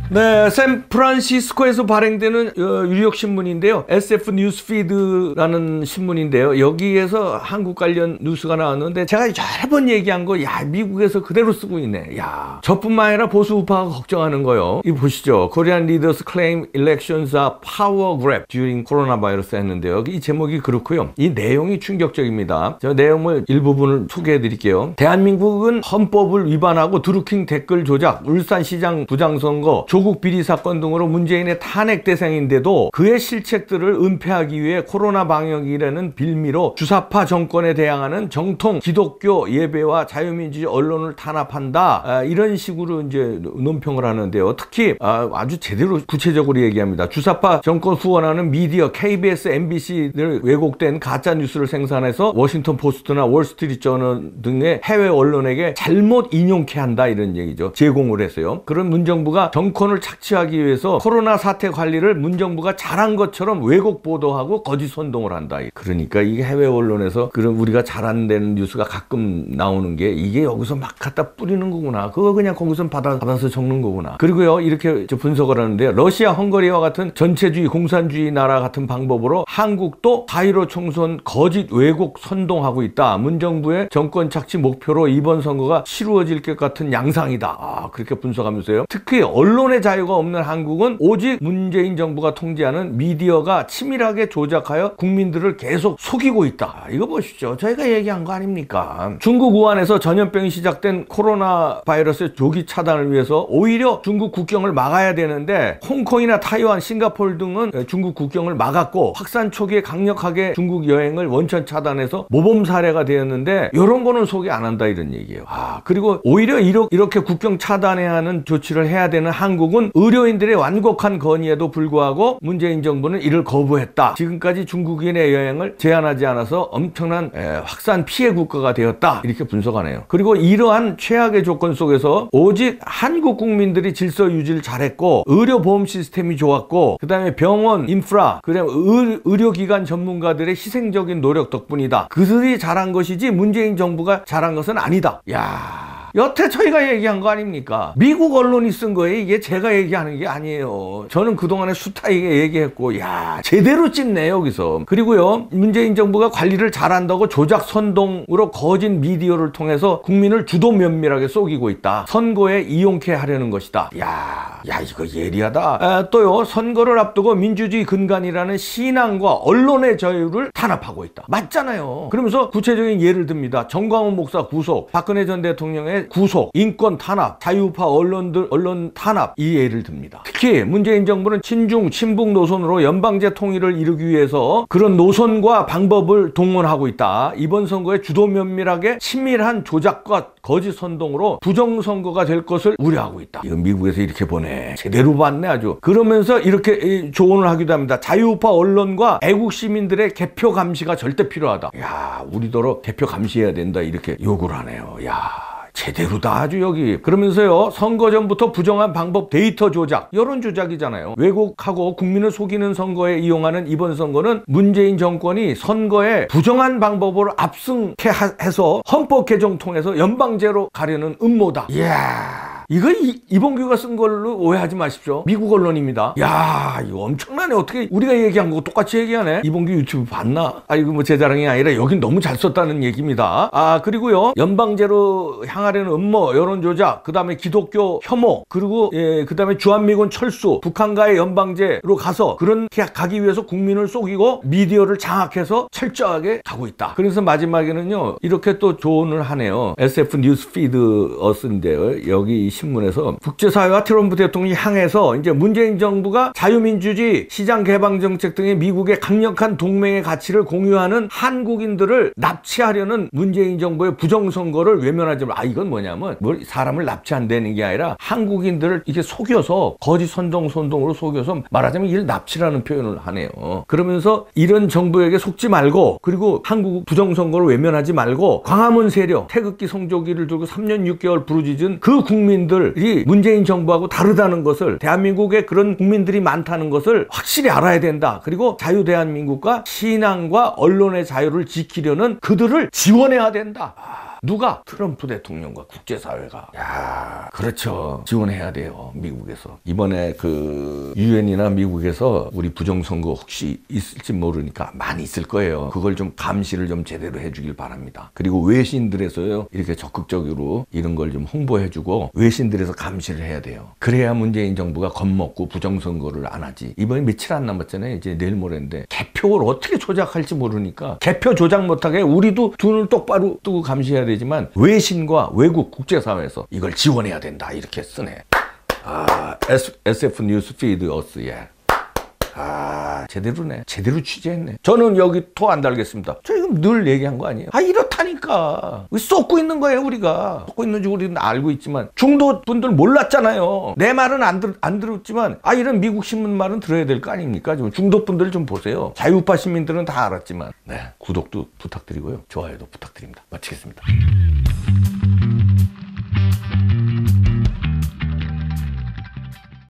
네, 샌프란시스코에서 발행되는 유력 신문인데요. SF 뉴스피드라는 신문인데요. 여기에서 한국 관련 뉴스가 나왔는데 제가 여러 번 얘기한 거, 야, 미국에서 그대로 쓰고 있네. 야, 저뿐만 아니라 보수 우파가 걱정하는 거요. 이거 보시죠. Korean leaders claim elections are power grab during coronavirus 했는데요. 이 제목이 그렇고요. 이 내용이 충격적입니다. 저 내용을 일부분을 소개해 드릴게요. 대한민국은 헌법을 위반하고 드루킹 댓글 조작, 울산시장 부장선거, 조국 비리 사건 등으로 문재인의 탄핵 대상인데도 그의 실책들을 은폐하기 위해 코로나 방역이라는 빌미로 주사파 정권에 대항하는 정통 기독교 예배와 자유민주주의 언론을 탄압한다. 이런 식으로 이제 논평을 하는데요. 특히 아주 제대로 구체적으로 얘기합니다. 주사파 정권 후원하는 미디어 KBS, MBC를 왜곡된 가짜 뉴스를 생산해서 워싱턴 포스트나 월스트리트저널 등의 해외 언론에게 잘못 인용케 한다, 이런 얘기죠. 제공을 했어요. 그런 문정부가 정권을 착취하기 위해서 코로나 사태 관리를 문정부가 잘한 것처럼 왜곡 보도하고 거짓 선동을 한다. 그러니까 이게 해외 언론에서 그런 우리가 잘한다는 뉴스가 가끔 나오는 게 이게 여기서 막 갖다 뿌리는 거구나. 그거 그냥 거기서 받아서 적는 거구나. 그리고요, 이렇게 분석을 하는데요. 러시아, 헝가리와 같은 전체주의, 공산주의 나라 같은 방법으로 한국도 4.15 총선 거짓 왜곡 선동하고 있다. 문정부의 정권 착취 목표로 이번 선거가 치루어질 것 같은 양상이다. 그렇게 분석하면서요. 특히 언론의 자유가 없는 한국은 오직 문재인 정부가 통제하는 미디어가 치밀하게 조작하여 국민들을 계속 속이고 있다. 이거 보십시오. 저희가 얘기한 거 아닙니까? 중국 우한에서 전염병이 시작된 코로나 바이러스의 조기 차단을 위해서 오히려 중국 국경을 막아야 되는데 홍콩이나 타이완, 싱가포르 등은 중국 국경을 막았고 확산 초기에 강력하게 중국 여행을 원천 차단해서 모범 사례가 되었는데 이런 거는 소개 안 한다, 이런 얘기예요. 그리고 오히려 이렇게 국경 차단해야 하는 조치를 해야 되는 한국은 의료인들의 완곡한 건의에도 불구하고 문재인 정부는 이를 거부했다. 지금까지 중국인의 여행을 제한하지 않아서 엄청난 확산 피해 국가가 되었다. 이렇게 분석하네요. 그리고 이러한 최악의 조건 속에서 오직 한국 국민들이 질서 유지를 잘했고 의료보험 시스템이 좋았고 그 다음에 병원 인프라, 그다음에 의료기관 전문가들의 희생적인 노력 덕분이다. 그들이 잘한 것이지 문재인 정부가 잘한 것은 아니다. 야, 여태 저희가 얘기한 거 아닙니까? 미국 언론이 쓴 거예요. 이게 제가 얘기하는 게 아니에요. 저는 그동안에 숱하게 얘기했고, 야, 제대로 찝네 여기서. 그리고요, 문재인 정부가 관리를 잘한다고 조작 선동으로 거짓 미디어를 통해서 국민을 주도 면밀하게 속이고 있다. 선거에 이용케 하려는 것이다. 야, 이거 예리하다. 또요, 선거를 앞두고 민주주의 근간이라는 신앙과 언론의 자유를 탄압하고 있다. 맞잖아요. 그러면서 구체적인 예를 듭니다. 정광훈 목사 구속, 박근혜 전 대통령의 구속, 인권 탄압, 자유파 언론 탄압, 이 예를 듭니다. 특히 문재인 정부는 친중, 친북 노선으로 연방제 통일을 이루기 위해서 그런 노선과 방법을 동원하고 있다. 이번 선거에 주도 면밀하게 친밀한 조작과 거짓 선동으로 부정선거가 될 것을 우려하고 있다. 이거 미국에서 이렇게 보네. 제대로 봤네 아주. 그러면서 이렇게 조언을 하기도 합니다. 자유파 언론과 애국 시민들의 개표 감시가 절대 필요하다. 야, 우리더러 개표 감시해야 된다. 이렇게 요구를 하네요. 야, 제대로다 아주 여기. 그러면서요, 선거 전부터 부정한 방법, 데이터 조작, 여론 조작이잖아요. 왜곡하고 국민을 속이는 선거에 이용하는 이번 선거는 문재인 정권이 선거에 부정한 방법으로 압승케 해서 헌법 개정 통해서 연방제로 가려는 음모다. 이야, 이거 이봉규가 쓴 걸로 오해하지 마십시오. 미국 언론입니다. 야, 이거 엄청나네. 어떻게 우리가 얘기한 거 똑같이 얘기하네. 이봉규 유튜브 봤나? 이거 뭐 제 자랑이 아니라 여긴 너무 잘 썼다는 얘기입니다. 그리고요, 연방제로 향하려는 음모, 여론 조작, 그 다음에 기독교 혐오, 그리고 그 다음에 주한미군 철수, 북한과의 연방제로 가서 그렇게 가기 위해서 국민을 속이고 미디어를 장악해서 철저하게 가고 있다. 그래서 마지막에는요, 이렇게 또 조언을 하네요. SF 뉴스피드 어스인데요. 여기 신문에서 국제사회와 트럼프 대통령이 향해서 이제 문재인 정부가 자유민주주의, 시장개방 정책 등의 미국의 강력한 동맹의 가치를 공유하는 한국인들을 납치하려는 문재인 정부의 부정선거를 외면하지 말. 이건 뭐냐면 사람을 납치한다는 게 아니라 한국인들을 이렇게 속여서 거짓 선동으로 속여서 말하자면 이를 납치라는 표현을 하네요. 그러면서 이런 정부에게 속지 말고, 그리고 한국 부정선거를 외면하지 말고 광화문 세력, 태극기 성조기를 들고 3년 6개월 부르짖은 그 국민들이 문재인 정부하고 다르다는 것을, 대한민국에 그런 국민들이 많다는 것을 확실히 알아야 된다. 그리고 자유대한민국과 신앙과 언론의 자유를 지키려는 그들을 지원해야 된다. 누가? 트럼프 대통령과 국제사회가. 야, 그렇죠. 지원해야 돼요. 미국에서. 이번에 그 유엔이나 미국에서 우리 부정선거 혹시 있을지 모르니까 많이 있을 거예요. 그걸 좀 감시를 좀 제대로 해주길 바랍니다. 그리고 외신들에서요, 이렇게 적극적으로 이런 걸 좀 홍보해주고 외신들에서 감시를 해야 돼요. 그래야 문재인 정부가 겁먹고 부정선거를 안 하지. 이번에 며칠 안 남았잖아요. 이제 내일 모레인데 개표를 어떻게 조작할지 모르니까 개표 조작 못하게 우리도 눈을 똑바로 뜨고 감시해야 되지만 외신과 외국 국제사회에서 이걸 지원해야 된다 이렇게 쓰네. 아, SF 뉴스피드 어스. 예. 아, 제대로네. 제대로 취재했네. 저는 여기 토 안 달겠습니다. 저 지금 늘 얘기한 거 아니에요? 아, 이렇다니까. 쏟고 있는 거예요, 우리가. 쏟고 있는지 우리는 알고 있지만 중도 분들 몰랐잖아요. 내 말은 안 들었지만 이런 미국 신문 말은 들어야 될 거 아닙니까? 좀 중도 분들 좀 보세요. 자유우파 시민들은 다 알았지만. 네, 구독도 부탁드리고요. 좋아요도 부탁드립니다. 마치겠습니다.